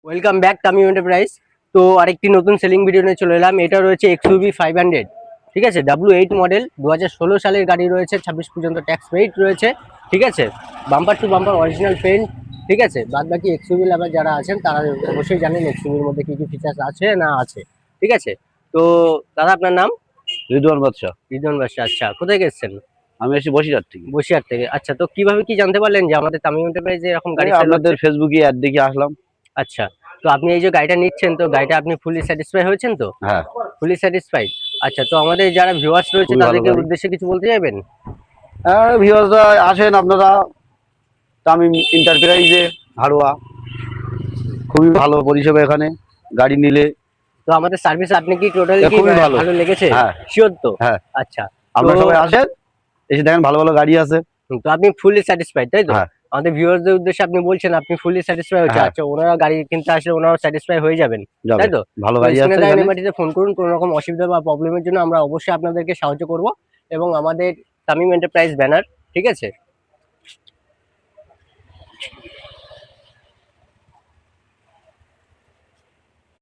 Welcome back Tamim enterprise. তো আরেকটি নতুন সেলিং ভিডিও নিয়ে চলে এলাম। এটা রয়েছে এক্সইউভি 500, ঠিক আছে, W8 মডেল, 2016 সালের গাড়ি রয়েছে, 26 পর্যন্ত ট্যাক্স পেইড রয়েছে, ঠিক আছে, bumper to bumper original paint, ঠিক আছে। বাদ বাকি এক্সইউভি লাভার যারা আছেন তারা অবশ্যই জানেন এক্সইউভির মধ্যে কি কি ফিচার্স আছে না আছে, ঠিক আছে। তো দাদা, আপনার নাম? রিদওয়ান বাদশা। রিদন বাসা। আচ্ছা, কোথায় গেছেন? আমি এসে বসিরহাট থেকে। বসিরহাট থেকে। আচ্ছা, তো কিভাবে কি জানতে পারলেন যে আমাদের তামিম এন্টারপ্রাইজে এরকম গাড়ি এই সেল হচ্ছে? আপনাদের ফেসবুকে অ্যাড দেখে আসলাম। আচ্ছা, তো আপনি এই যে গাড়িটা নিচ্ছেন, তো গাড়িটা আপনি ফুলি স্যাটিসফাই হয়েছেন তো? হ্যাঁ, ফুলি স্যাটিসফাইড। আচ্ছা, তো আমাদের যারা ভিউয়ার্স রয়েছে খুবই ভালো তাদেরকে গাড়ি। উদ্দেশ্যে কিছু বলতে চাইবেন? হ্যাঁ, ভিউয়ার্সরা আসেন আপনারা তামিম এন্টারপ্রাইজে, হাড়োয়া। খুবই ভালো পরিষেবা এখানে গাড়ি নিলে। তো আমাদের সার্ভিস আপনি কি টোটালি কি খুবই ভালো। ভালো লেগেছে? হ্যাঁ শিওর তো? হ্যাঁ, আচ্ছা, আপনারা তো সবাই আসেন, এসে দেখেন ভালো ভালো গাড়ি আছে। তো আপনি ফুলি স্যাটিসফাইড, তাই তো? হ্যাঁ আমাদের ভিউয়ারদের উদ্দেশ্যে আপনি বলছেন আপনি ফুলি স্যাটিসফাই হচ্ছে। হ্যাঁ, আচ্ছা, ওনারা গাড়ি কিনতে আসলে ওনারা স্যাটিসফাই হয়ে যাবেন, যাবে। তাই তো? ভালো তো গাড়ি আছে স্ক্রিনে দেওয়া এখানে। নাম্বারটিতে ফোন করুন, কোনো রকম অসুবিধা বা প্রবলেমের জন্য আমরা অবশ্যই আপনাদেরকে সাহায্য করব। এবং আমাদের তামিম এন্টারপ্রাইজ ব্যানার, ঠিক আছে,